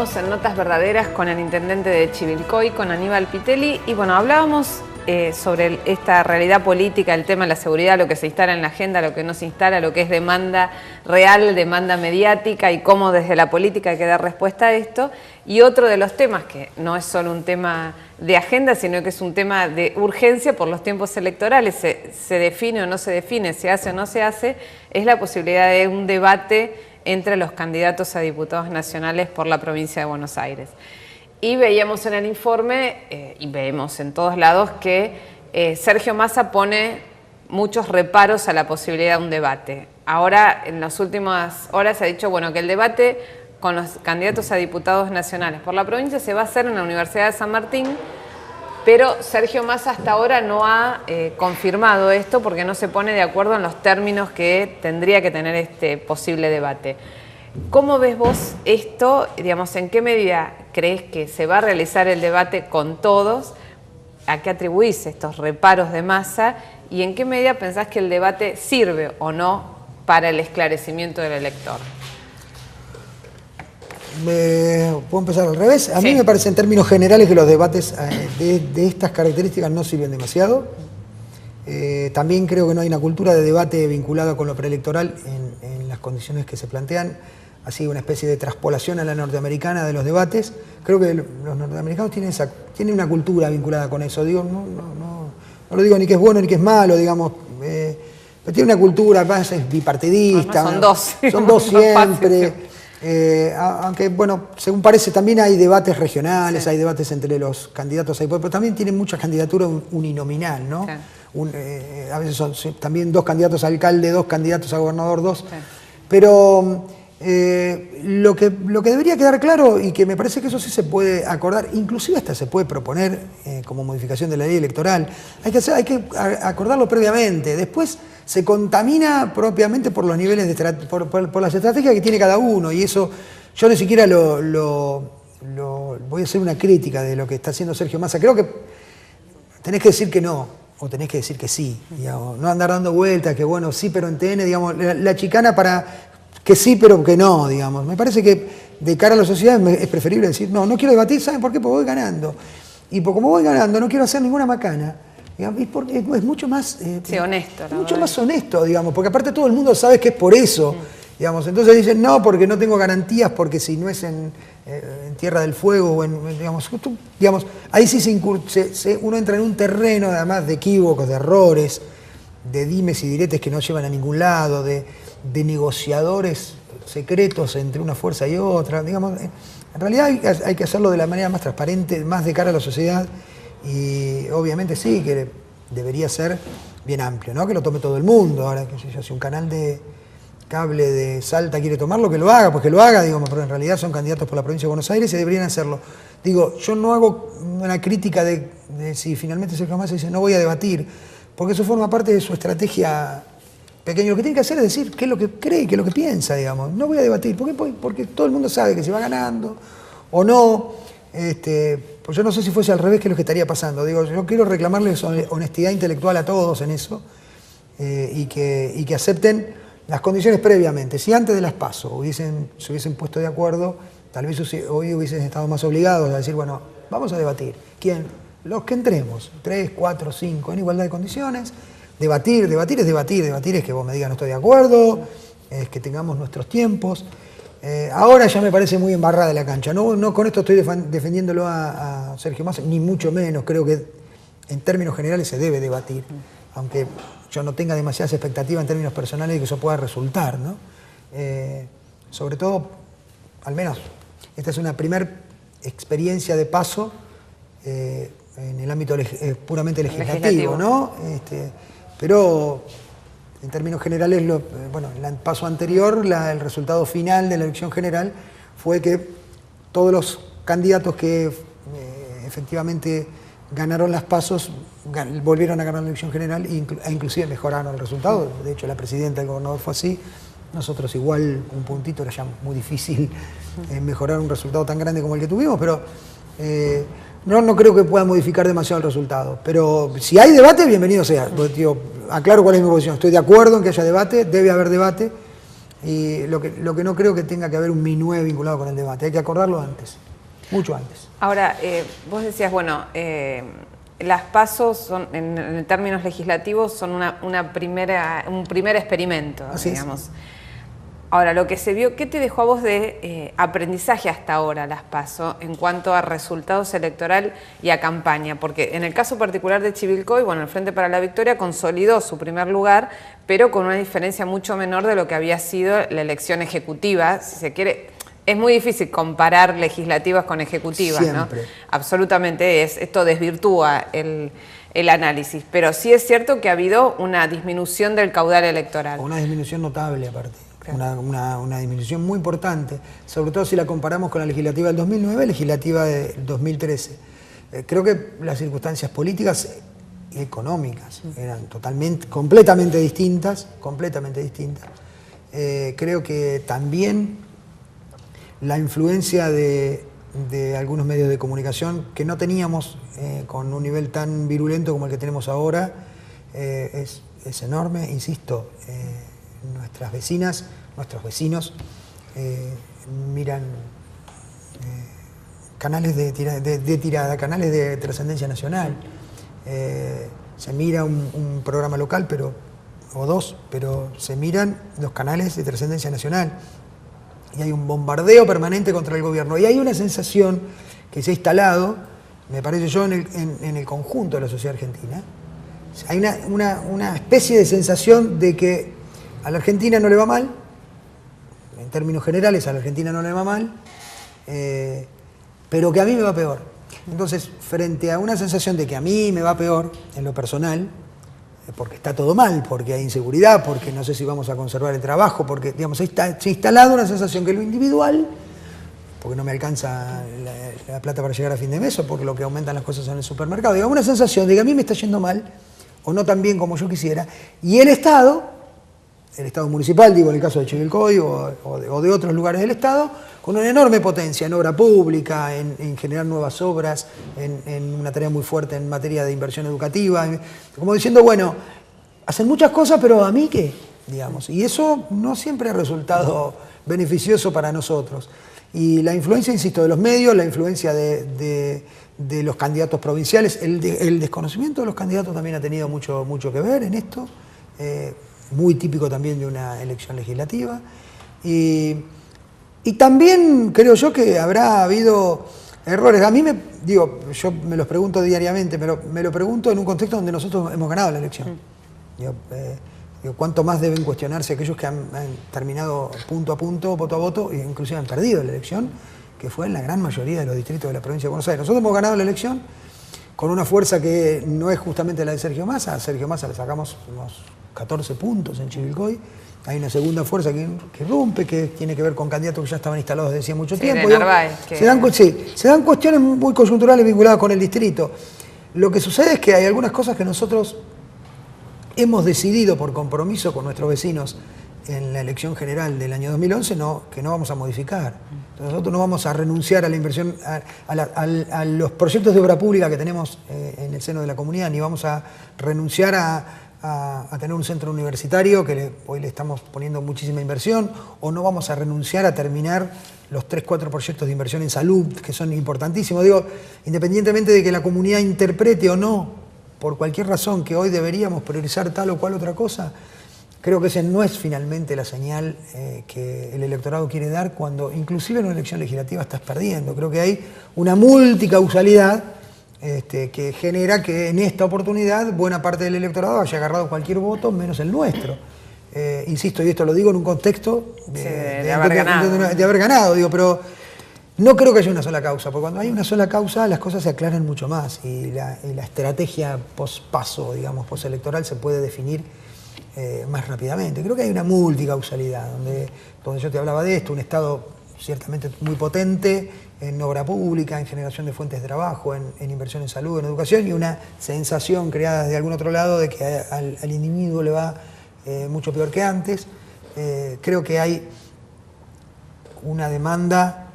Seguimos en Notas Verdaderas con el intendente de Chivilcoy, con Aníbal Pitelli, y bueno, hablábamos sobre esta realidad política, el tema de la seguridad, lo que se instala en la agenda, lo que no se instala, lo que es demanda real, demanda mediática y cómo desde la política hay que dar respuesta a esto. Y otro de los temas, que no es solo un tema de agenda, sino que es un tema de urgencia por los tiempos electorales, se define o no se define, se hace o no se hace, es la posibilidad de un debate entre los candidatos a diputados nacionales por la provincia de Buenos Aires. Y veíamos en el informe, y vemos en todos lados, que Sergio Massa pone muchos reparos a la posibilidad de un debate. Ahora, en las últimas horas se ha dicho, bueno, que el debate con los candidatos a diputados nacionales por la provincia se va a hacer en la Universidad de San Martín, pero Sergio Massa hasta ahora no ha confirmado esto porque no se pone de acuerdo en los términos que tendría que tener este posible debate. ¿Cómo ves vos esto? Digamos, ¿en qué medida crees que se va a realizar el debate con todos? ¿A qué atribuís estos reparos de Massa? ¿Y en qué medida pensás que el debate sirve o no para el esclarecimiento del elector? ¿Puedo empezar al revés? A mí me parece en términos generales que los debates de estas características no sirven demasiado. También creo que no hay una cultura de debate vinculada con lo preelectoral en las condiciones que se plantean. Así una especie de traspolación a la norteamericana de los debates. Creo que los norteamericanos tienen una cultura vinculada con eso. Digo, no lo digo ni que es bueno ni que es malo, digamos. Pero tiene una cultura, además es bipartidista. Son dos. Son dos siempre. Aunque, bueno, según parece, también hay debates regionales, hay debates entre los candidatos, pero también tienen muchas candidaturas uninominal, ¿no? A veces son también dos candidatos a alcalde, dos candidatos a gobernador, dos. Pero lo que debería quedar claro, y que me parece que eso sí se puede acordar, inclusive hasta se puede proponer como modificación de la ley electoral, hay que acordarlo previamente. Después se contamina propiamente por los niveles por las estrategias que tiene cada uno, y eso yo ni siquiera voy a hacer una crítica de lo que está haciendo Sergio Massa. Creo que tenés que decir que no, o tenés que decir que sí, digamos, no andar dando vueltas, que bueno, sí, pero en TN, digamos, la chicana para que sí, pero que no, digamos. Me parece que de cara a la sociedad es preferible decir, no quiero debatir, ¿saben por qué? Porque voy ganando. Y como voy ganando, no quiero hacer ninguna macana. Y porque es mucho más honesto, mucho más honesto, digamos, porque aparte todo el mundo sabe que es por eso, digamos. Entonces dicen, no, porque no tengo garantías, porque si no es en Tierra del Fuego, o digamos, ahí sí uno entra en un terreno además de equívocos, de errores, de dimes y diretes que no llevan a ningún lado, de negociadores secretos entre una fuerza y otra, digamos. En realidad hay que hacerlo de la manera más transparente, más de cara a la sociedad. Y obviamente sí, que debería ser bien amplio, ¿no? Que lo tome todo el mundo. Ahora, qué sé yo, si un canal de cable de Salta quiere tomarlo, que lo haga, pues que lo haga, digamos, pero en realidad son candidatos por la provincia de Buenos Aires y deberían hacerlo. Digo, yo no hago una crítica de si finalmente Sergio Massa dice no voy a debatir, porque eso forma parte de su estrategia pequeña. Lo que tiene que hacer es decir qué es lo que cree, qué es lo que piensa, digamos. No voy a debatir. ¿Por qué? Porque todo el mundo sabe que si va ganando o no. Pues yo no sé si fuese al revés que lo que estaría pasando. Digo, yo quiero reclamarles honestidad intelectual a todos en eso, y que acepten las condiciones previamente. Si antes de las PASO se hubiesen puesto de acuerdo, tal vez hoy hubiesen estado más obligados a decir, bueno, vamos a debatir. ¿Quién? Los que entremos, 3, 4, 5, en igualdad de condiciones. Debatir es debatir es que vos me digas no estoy de acuerdo, es que tengamos nuestros tiempos. Ahora ya me parece muy embarrada la cancha. No con esto estoy defendiéndolo a Sergio Massa, ni mucho menos. Creo que en términos generales se debe debatir, aunque yo no tenga demasiadas expectativas en términos personales de que eso pueda resultar, ¿no? Sobre todo, al menos, esta es una primera experiencia de paso en el ámbito puramente legislativo, ¿no? Pero en términos generales, en el paso anterior, el resultado final de la elección general fue que todos los candidatos que efectivamente ganaron las pasos volvieron a ganar la elección general e inclusive mejoraron el resultado. De hecho, la presidenta, el gobernador fue así. Nosotros igual, un puntito, era ya muy difícil mejorar un resultado tan grande como el que tuvimos, pero no creo que pueda modificar demasiado el resultado. Pero si hay debate, bienvenido sea. Aclaro cuál es mi posición. Estoy de acuerdo en que haya debate, debe haber debate. Y lo que no creo que tenga que haber un minué vinculado con el debate, hay que acordarlo antes, mucho antes. Ahora, vos decías, bueno, las PASO son, en términos legislativos, son un primer experimento, Así digamos. es. Ahora, lo que se vio, ¿qué te dejó a vos de aprendizaje hasta ahora las PASO en cuanto a resultados electoral y a campaña? Porque en el caso particular de Chivilcoy, bueno, el Frente para la Victoria consolidó su primer lugar, pero con una diferencia mucho menor de lo que había sido la elección ejecutiva, si se quiere. Es muy difícil comparar legislativas con ejecutivas, Siempre. ¿no? Absolutamente, esto desvirtúa el análisis, pero sí es cierto que ha habido una disminución del caudal electoral. Una disminución notable aparte. Claro. Una disminución muy importante, sobre todo si la comparamos con la legislativa del 2009 y la legislativa del 2013. Creo que las circunstancias políticas y económicas eran completamente distintas. Creo que también la influencia de algunos medios de comunicación que no teníamos con un nivel tan virulento como el que tenemos ahora es enorme, insisto. Nuestras vecinas, nuestros vecinos miran canales de tirada, canales de trascendencia nacional. Se mira un programa local, o dos, pero se miran los canales de trascendencia nacional. Y hay un bombardeo permanente contra el gobierno. Y hay una sensación que se ha instalado, me parece yo, en el conjunto de la sociedad argentina. Hay una especie de sensación de que a la Argentina no le va mal, en términos generales a la Argentina no le va mal, pero que a mí me va peor. Entonces, frente a una sensación de que a mí me va peor, en lo personal, porque está todo mal, porque hay inseguridad, porque no sé si vamos a conservar el trabajo, porque digamos, se ha instalado una sensación que lo individual, porque no me alcanza la plata para llegar a fin de mes, o porque lo que aumentan las cosas en el supermercado, digamos, una sensación de que a mí me está yendo mal, o no tan bien como yo quisiera, y el Estado municipal, digo en el caso de Chivilcoy o de otros lugares del Estado, con una enorme potencia en obra pública, en generar nuevas obras, en una tarea muy fuerte en materia de inversión educativa, como diciendo, bueno, hacen muchas cosas, pero ¿a mí qué? Digamos, y eso no siempre ha resultado beneficioso para nosotros. Y la influencia, insisto, de los medios, la influencia de los candidatos provinciales, el desconocimiento de los candidatos también ha tenido mucho que ver en esto. Muy típico también de una elección legislativa. Y también creo yo que habrá habido errores. A mí yo me los pregunto diariamente, pero me lo pregunto en un contexto donde nosotros hemos ganado la elección. ¿Cuánto más deben cuestionarse aquellos que han terminado punto a punto, voto a voto, e inclusive han perdido la elección, que fue en la gran mayoría de los distritos de la provincia de Buenos Aires? Nosotros hemos ganado la elección con una fuerza que no es justamente la de Sergio Massa. A Sergio Massa le sacamos unos 14 puntos en Chivilcoy. Hay una segunda fuerza que rompe, que tiene que ver con candidatos que ya estaban instalados desde hacía mucho tiempo. De Narváez, se dan cuestiones muy coyunturales vinculadas con el distrito. Lo que sucede es que hay algunas cosas que nosotros hemos decidido por compromiso con nuestros vecinos en la elección general del año 2011 que no vamos a modificar. Entonces, nosotros no vamos a renunciar a la inversión, a los proyectos de obra pública que tenemos en el seno de la comunidad, ni vamos a renunciar a tener un centro universitario que hoy le estamos poniendo muchísima inversión, o no vamos a renunciar a terminar los 3-4 proyectos de inversión en salud, que son importantísimos. Digo, independientemente de que la comunidad interprete o no, por cualquier razón, que hoy deberíamos priorizar tal o cual otra cosa, creo que esa no es finalmente la señal que el electorado quiere dar cuando, inclusive en una elección legislativa, estás perdiendo. Creo que hay una multicausalidad que genera que en esta oportunidad buena parte del electorado haya agarrado cualquier voto menos el nuestro. Insisto, y esto lo digo en un contexto de haber ganado, digo, pero no creo que haya una sola causa, porque cuando hay una sola causa las cosas se aclaran mucho más y la estrategia post-paso, digamos, postelectoral se puede definir más rápidamente. Creo que hay una multicausalidad, donde yo te hablaba de esto, un Estado ciertamente muy potente en obra pública, en generación de fuentes de trabajo, en inversión en salud, en educación, y una sensación creada desde algún otro lado de que al individuo le va mucho peor que antes. Creo que hay una demanda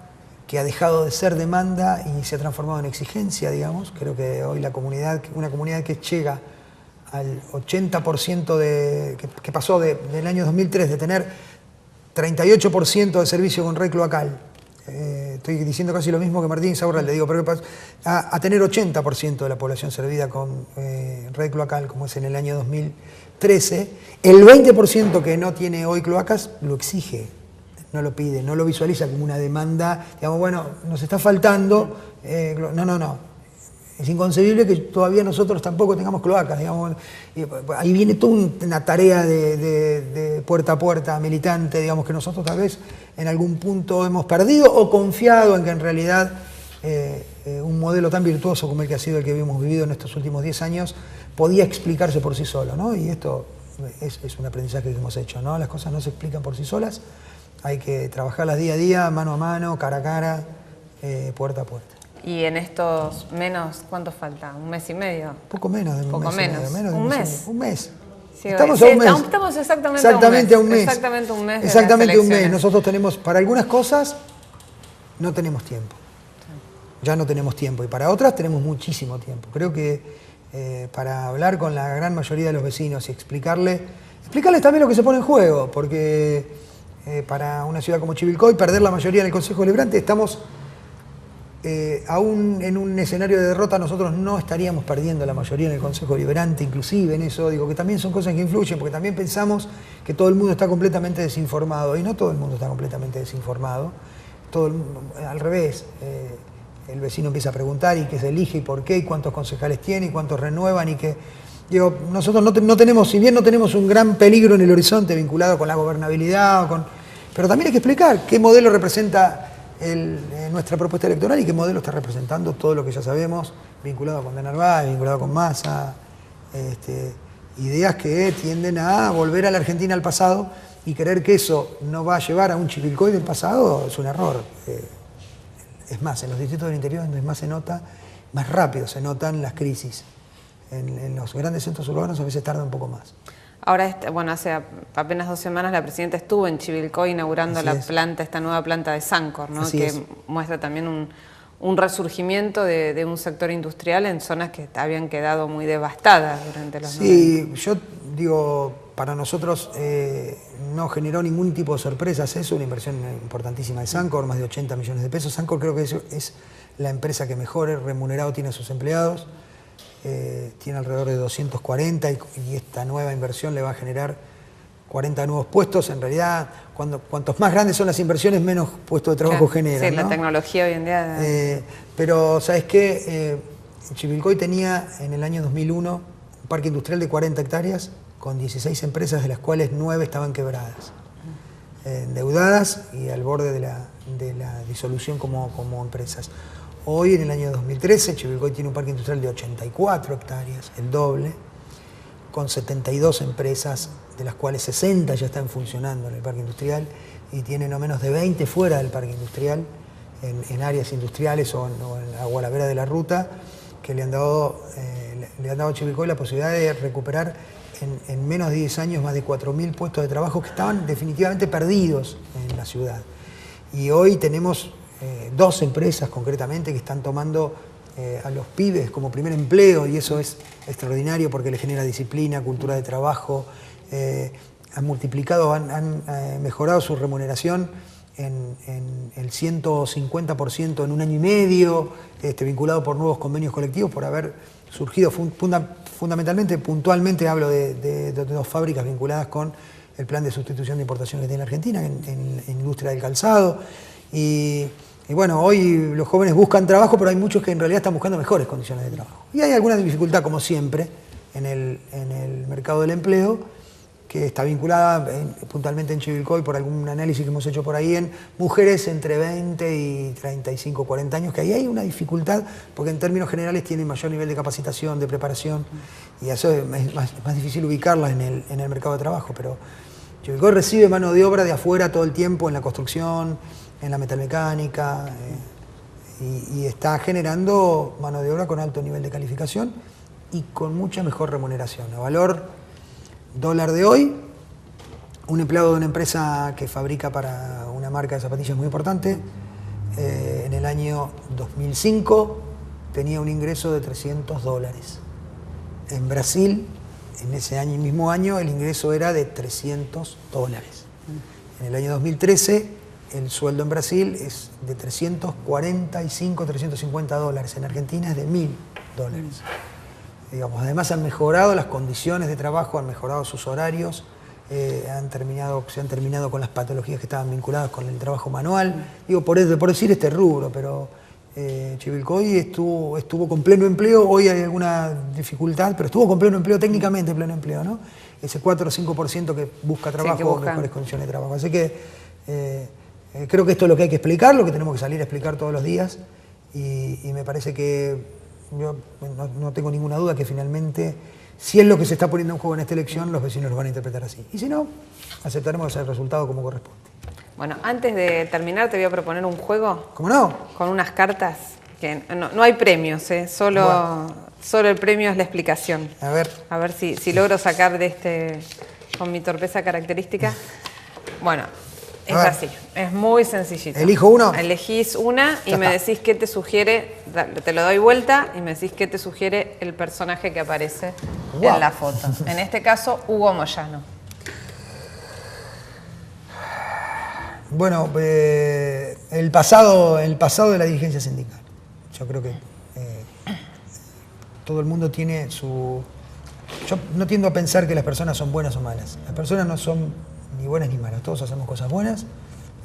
que ha dejado de ser demanda y se ha transformado en exigencia, digamos. Creo que hoy una comunidad que llega al 80% que pasó del año 2003 de tener 38% de servicio con red cloacal. Estoy diciendo casi lo mismo que Martín Insaurralde, digo, pero a tener 80% de la población servida con red cloacal, como es en el año 2013, el 20% que no tiene hoy cloacas lo exige, no lo pide, no lo visualiza como una demanda, digamos, bueno, nos está faltando, no. Es inconcebible que todavía nosotros tampoco tengamos cloacas, digamos. Ahí viene toda una tarea de puerta a puerta, militante, digamos, que nosotros tal vez en algún punto hemos perdido o confiado en que en realidad un modelo tan virtuoso como el que ha sido el que hemos vivido en estos últimos 10 años podía explicarse por sí solo, ¿no? Y esto es un aprendizaje que hemos hecho, ¿no? Las cosas no se explican por sí solas, hay que trabajarlas día a día, mano a mano, cara a cara, puerta a puerta. Y en estos menos, ¿cuánto falta? ¿1 mes y medio? Poco menos de un mes. ¿Un mes? Un mes. Sí, estamos a un mes. Estamos exactamente a un mes. Exactamente un mes. Exactamente un mes. Nosotros tenemos, para algunas cosas, no tenemos tiempo. Ya no tenemos tiempo. Y para otras tenemos muchísimo tiempo. Creo que para hablar con la gran mayoría de los vecinos y explicarles también lo que se pone en juego. Porque para una ciudad como Chivilcoy, perder la mayoría en el Consejo Deliberante, estamos... aún en un escenario de derrota nosotros no estaríamos perdiendo la mayoría en el Consejo Deliberante, inclusive en eso, digo que también son cosas que influyen, porque también pensamos que todo el mundo está completamente desinformado, y no todo el mundo está completamente desinformado, al revés, el vecino empieza a preguntar y qué se elige y por qué, y cuántos concejales tiene, y cuántos renuevan, y que, digo, nosotros no tenemos, si bien no tenemos un gran peligro en el horizonte vinculado con la gobernabilidad, pero también hay que explicar qué modelo representa nuestra propuesta electoral y qué modelo está representando todo lo que ya sabemos, vinculado con De Narváez, vinculado con Massa, ideas que tienden a volver a la Argentina al pasado, y creer que eso no va a llevar a un Chivilcoy del pasado es un error. Es más, en los distritos del interior donde más se nota, más rápido se notan las crisis. En los grandes centros urbanos a veces tarda un poco más. Ahora, bueno, hace apenas 2 semanas la presidenta estuvo en Chivilcoy inaugurando esta nueva planta de Sancor, ¿no? Que muestra también un resurgimiento de un sector industrial en zonas que habían quedado muy devastadas durante los 90. Sí, yo digo, para nosotros no generó ningún tipo de sorpresas eso, una inversión importantísima de Sancor, más de 80 millones de pesos. Sancor creo que es la empresa que mejor remunerado tiene a sus empleados. Tiene alrededor de 240 y esta nueva inversión le va a generar 40 nuevos puestos. En realidad, cuantos más grandes son las inversiones, menos puestos de trabajo generan. Sí, ¿no? La tecnología hoy en día... pero, ¿sabes qué? Chivilcoy tenía en el año 2001 un parque industrial de 40 hectáreas con 16 empresas, de las cuales 9 estaban quebradas, endeudadas y al borde de la disolución como empresas. Hoy, en el año 2013, Chivilcoy tiene un parque industrial de 84 hectáreas, el doble, con 72 empresas, de las cuales 60 ya están funcionando en el parque industrial, y tiene no menos de 20 fuera del parque industrial, en áreas industriales o a la vera de la ruta, que le han dado a Chivilcoy la posibilidad de recuperar en menos de 10 años más de 4.000 puestos de trabajo que estaban definitivamente perdidos en la ciudad. Y hoy tenemos 2 empresas concretamente que están tomando a los pibes como primer empleo, y eso es extraordinario porque les genera disciplina, cultura de trabajo, han multiplicado, han mejorado su remuneración en el 150% en 1 año y medio, vinculado por nuevos convenios colectivos, por haber surgido fundamentalmente, puntualmente hablo de 2 fábricas vinculadas con el plan de sustitución de importación que tiene Argentina en industria del calzado. Y bueno, hoy los jóvenes buscan trabajo, pero hay muchos que en realidad están buscando mejores condiciones de trabajo. Y hay alguna dificultad, como siempre, en el mercado del empleo, que está vinculada puntualmente en Chivilcoy por algún análisis que hemos hecho por ahí en mujeres entre 20 y 35, 40 años, que ahí hay una dificultad, porque en términos generales tienen mayor nivel de capacitación, de preparación, y eso es más difícil ubicarla en el mercado de trabajo. Pero Chivilcoy recibe mano de obra de afuera todo el tiempo en la construcción, en la metalmecánica, y está generando mano de obra con alto nivel de calificación y con mucha mejor remuneración. A valor dólar de hoy, un empleado de una empresa que fabrica para una marca de zapatillas muy importante, en el año 2005 tenía un ingreso de $300. En Brasil, en ese mismo año, el ingreso era de $300. En el año 2013 el sueldo en Brasil es de 345, 350 dólares. En Argentina es de 1.000 dólares. Digamos, además han mejorado las condiciones de trabajo, han mejorado sus horarios, se han terminado con las patologías que estaban vinculadas con el trabajo manual. Digo, por decir este rubro, pero Chivilcoy estuvo con pleno empleo. Hoy hay alguna dificultad, pero estuvo con pleno empleo, técnicamente pleno empleo, ¿no? Ese 4 o 5% que busca trabajo, sí, mejores condiciones de trabajo. Así que creo que esto es lo que hay que explicar, lo que tenemos que salir a explicar todos los días, y me parece que yo no tengo ninguna duda que finalmente, si es lo que se está poniendo en juego en esta elección, los vecinos lo van a interpretar así. Y si no, aceptaremos el resultado como corresponde. Bueno, antes de terminar te voy a proponer un juego. ¿Cómo no? Con unas cartas, que no hay premios, solo el premio es la explicación. A ver. A ver si logro sacar de este, con mi torpeza característica. Bueno, es así, es muy sencillito. ¿Elijo uno? Elegís una y me decís qué te sugiere, te lo doy vuelta y me decís qué te sugiere el personaje que aparece en la foto. En este caso, Hugo Moyano. Bueno, el pasado de la dirigencia sindical. Yo creo que todo el mundo tiene su... Yo no tiendo a pensar que las personas son buenas o malas. Las personas no son ni buenas ni malas. Todos hacemos cosas buenas,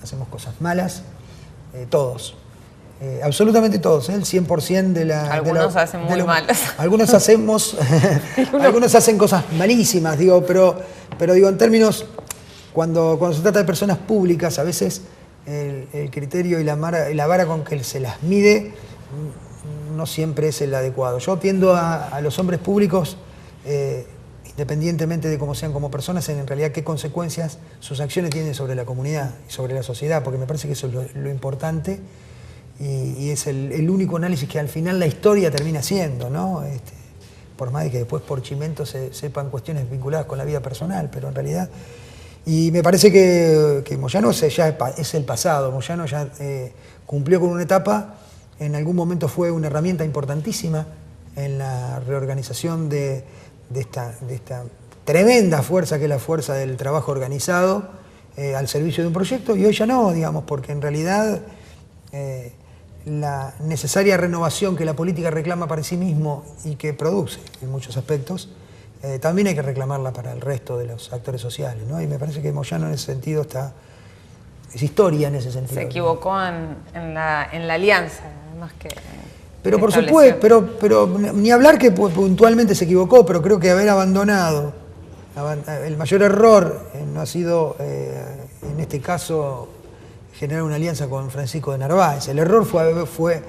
hacemos cosas malas, todos. Absolutamente todos, el 100% de la... Algunos hacen muy malas. Algunos hacemos... algunos hacen cosas malísimas, digo, pero digo, en términos... Cuando se trata de personas públicas, a veces el criterio y la vara con que se las mide no siempre es el adecuado. Yo tiendo a los hombres públicos, independientemente de cómo sean como personas, en realidad qué consecuencias sus acciones tienen sobre la comunidad y sobre la sociedad, porque me parece que eso es lo importante y es el único análisis que al final la historia termina haciendo, ¿no? Por más de que después por chimento se sepan cuestiones vinculadas con la vida personal, pero en realidad... Y me parece que Moyano ya es el pasado. Moyano ya cumplió con una etapa, en algún momento fue una herramienta importantísima en la reorganización de esta tremenda fuerza que es la fuerza del trabajo organizado al servicio de un proyecto, y hoy ya no, digamos, porque en realidad la necesaria renovación que la política reclama para sí mismo y que produce en muchos aspectos, también hay que reclamarla para el resto de los actores sociales, ¿no? Y me parece que Moyano en ese sentido es historia en ese sentido. Se equivocó en la alianza, más que... Pero por supuesto, pero ni hablar que puntualmente se equivocó, pero creo que haber abandonado, el mayor error no ha sido, en este caso, generar una alianza con Francisco de Narváez. El error fue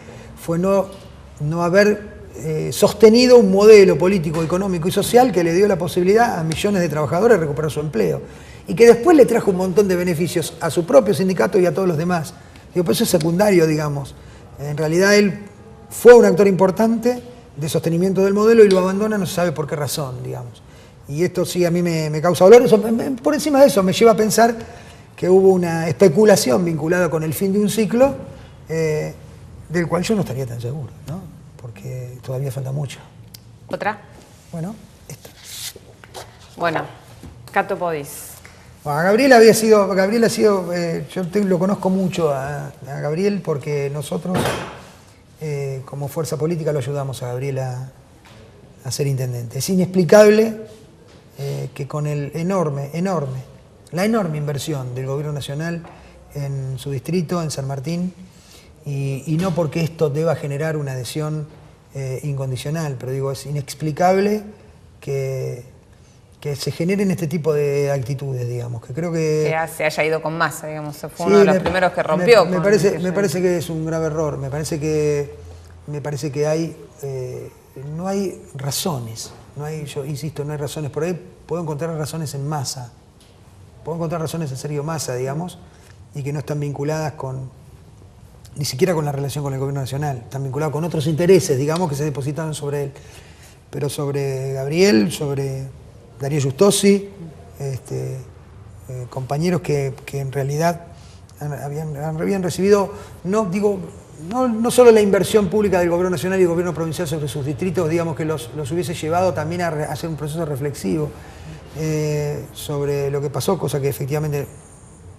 no haber sostenido un modelo político, económico y social que le dio la posibilidad a millones de trabajadores de recuperar su empleo y que después le trajo un montón de beneficios a su propio sindicato y a todos los demás. Digo, pues eso es secundario, digamos. En realidad él fue un actor importante de sostenimiento del modelo y lo abandona, no se sabe por qué razón, digamos. Y esto sí a mí me causa dolor. Eso, por encima de eso me lleva a pensar que hubo una especulación vinculada con el fin de un ciclo del cual yo no estaría tan seguro, ¿no? Porque todavía falta mucho. ¿Otra? Bueno, esta. Bueno, Cato Podis. Bueno, Gabriel ha sido, yo lo conozco mucho a Gabriel porque nosotros como fuerza política lo ayudamos a Gabriel a ser intendente. Es inexplicable que con la enorme inversión del gobierno nacional en su distrito, en San Martín, y no porque esto deba generar una adhesión incondicional, pero digo, es inexplicable que se generen este tipo de actitudes, digamos, que creo que... se haya ido con Massa, digamos, fue uno de los primeros que rompió. Me parece que es un grave error, me parece que no hay razones, yo insisto, no hay razones, por ahí puedo encontrar razones en Massa, puedo encontrar razones en Sergio Massa, digamos, y que no están vinculadas ni siquiera con la relación con el gobierno nacional, están vinculadas con otros intereses, digamos, que se depositaron sobre él. Pero sobre Gabriel, sobre Darío Justosi, compañeros que en realidad habían recibido, no solo la inversión pública del gobierno nacional y el gobierno provincial sobre sus distritos, digamos, que los hubiese llevado también a hacer un proceso reflexivo sobre lo que pasó, cosa que efectivamente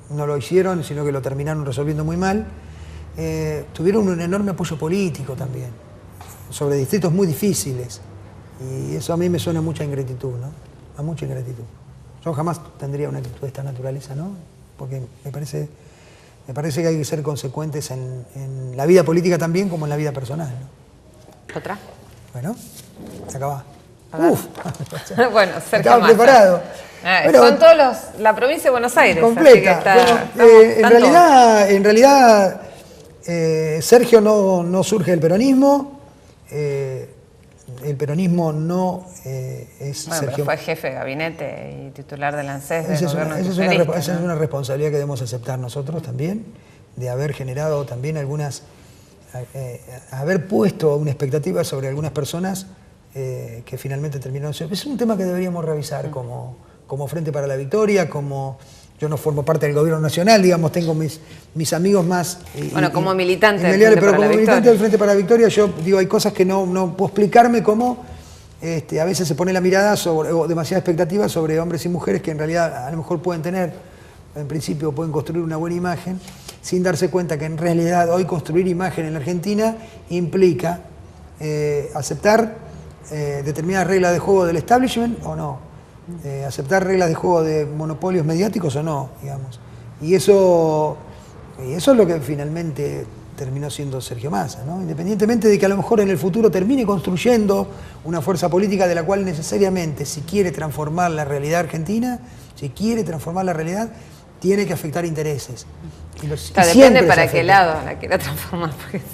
no lo hicieron, sino que lo terminaron resolviendo muy mal, tuvieron un enorme apoyo político también, sobre distritos muy difíciles. Y eso a mí me suena a mucha ingratitud, ¿no? A mucha ingratitud. Yo jamás tendría una actitud de esta naturaleza, ¿no? Porque me parece que hay que ser consecuentes en la vida política también como en la vida personal, ¿no? ¿Otra? Bueno, se acaba. Uf. Bueno, Sergio estaba Massa. preparado. Bueno, son todos la provincia de Buenos Aires. Completa. Así que en realidad Sergio no surge del peronismo. El peronismo no es bueno, Sergio. pero fue jefe de gabinete y titular del ANSES. Esa es una responsabilidad que debemos aceptar nosotros también, de haber generado también haber puesto una expectativa sobre algunas personas que finalmente terminaron. Es un tema que deberíamos revisar como Frente para la Victoria, como yo no formo parte del gobierno nacional, digamos, tengo mis amigos más... como militante del Frente para la Victoria. Pero como militante del Frente para la Victoria, yo digo, hay cosas que no puedo explicarme cómo a veces se pone la mirada o demasiada expectativa sobre hombres y mujeres que en realidad a lo mejor pueden tener, en principio pueden construir una buena imagen, sin darse cuenta que en realidad hoy construir imagen en la Argentina implica aceptar determinadas reglas de juego del establishment o no. Aceptar reglas de juego de monopolios mediáticos o no, digamos. Y eso es lo que finalmente terminó siendo Sergio Massa, ¿no? Independientemente de que a lo mejor en el futuro termine construyendo una fuerza política de la cual necesariamente, si quiere transformar la realidad argentina, si quiere transformar la realidad, tiene que afectar intereses. Depende para qué lado la quiera transformar.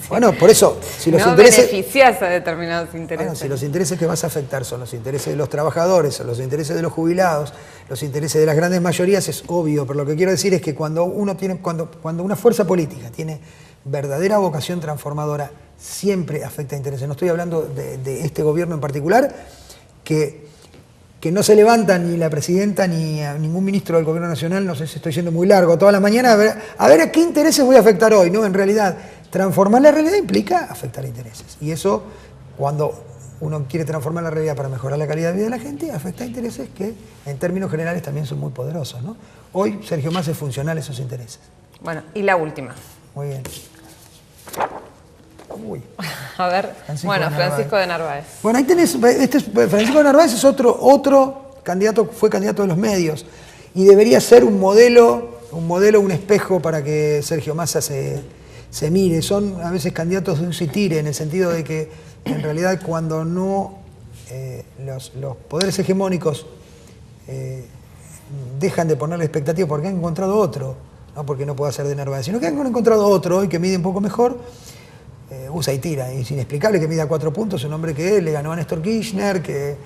Bueno, por eso, si los no intereses... beneficias a determinados intereses. Bueno, si los intereses que vas a afectar son los intereses de los trabajadores, o los intereses de los jubilados, los intereses de las grandes mayorías, es obvio. Pero lo que quiero decir es que cuando una fuerza política tiene verdadera vocación transformadora, siempre afecta intereses. No estoy hablando de este gobierno en particular, que no se levanta ni la presidenta ni a ningún ministro del gobierno nacional, no sé si estoy yendo muy largo, toda la mañana a ver a qué intereses voy a afectar hoy, ¿no? En realidad, transformar la realidad implica afectar intereses. Y eso, cuando uno quiere transformar la realidad para mejorar la calidad de vida de la gente, afecta intereses que en términos generales también son muy poderosos, ¿no? Hoy Sergio Massa es funcional a esos intereses. Bueno, y la última. Muy bien. Uy. A ver, Francisco de Narváez. Bueno, ahí tenés, Francisco de Narváez es otro candidato, fue candidato de los medios, y debería ser un modelo, un espejo para que Sergio Massa se mire. Son a veces candidatos de un sitire, en el sentido de que en realidad cuando no los poderes hegemónicos dejan de ponerle expectativa porque han encontrado otro, no porque no pueda ser de Narváez, sino que han encontrado otro hoy que mide un poco mejor, usa y tira. Es inexplicable que mida 4 puntos, un hombre que le ganó a Néstor Kirchner, que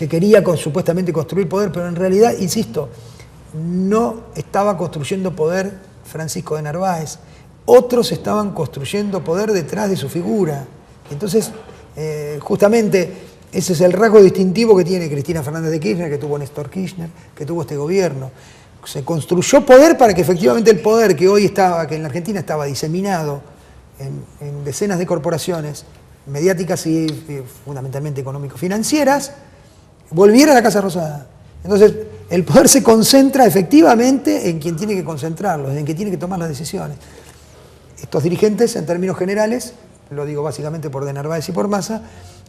quería supuestamente construir poder, pero en realidad, insisto, no estaba construyendo poder Francisco de Narváez. Otros estaban construyendo poder detrás de su figura. Entonces, justamente, ese es el rasgo distintivo que tiene Cristina Fernández de Kirchner, que tuvo Néstor Kirchner, que tuvo este gobierno. Se construyó poder para que efectivamente el poder que hoy estaba, que en la Argentina estaba diseminado en decenas de corporaciones mediáticas y fundamentalmente económico-financieras, volviera a la Casa Rosada. Entonces, el poder se concentra efectivamente en quien tiene que concentrarlo, en quien tiene que tomar las decisiones. Estos dirigentes, en términos generales, lo digo básicamente por de Narváez y por Massa,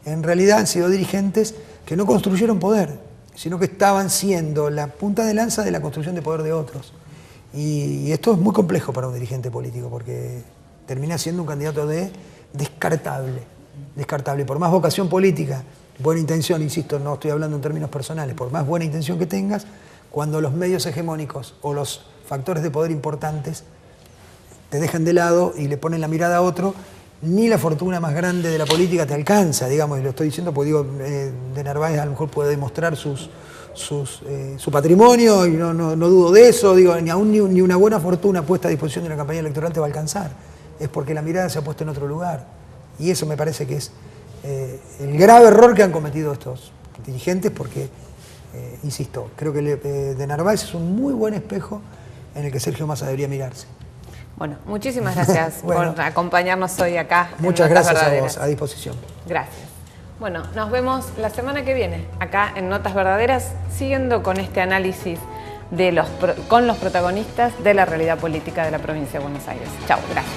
en realidad han sido dirigentes que no construyeron poder, sino que estaban siendo la punta de lanza de la construcción de poder de otros. Y esto es muy complejo para un dirigente político, porque termina siendo un candidato descartable. Por más vocación política, buena intención, insisto, no estoy hablando en términos personales, por más buena intención que tengas, cuando los medios hegemónicos o los factores de poder importantes te dejan de lado y le ponen la mirada a otro, ni la fortuna más grande de la política te alcanza, digamos, y lo estoy diciendo porque digo, de Narváez a lo mejor puede demostrar su patrimonio, y no dudo de eso, digo, ni una buena fortuna puesta a disposición de una campaña electoral te va a alcanzar. Es porque la mirada se ha puesto en otro lugar. Y eso me parece que es el grave error que han cometido estos dirigentes, porque, insisto, creo que de Narváez es un muy buen espejo en el que Sergio Massa debería mirarse. Bueno, muchísimas gracias por acompañarnos hoy acá. Muchas gracias a vos, a disposición. Gracias. Bueno, nos vemos la semana que viene, acá en Notas Verdaderas, siguiendo con este análisis con los protagonistas de la realidad política de la provincia de Buenos Aires. Chao, gracias.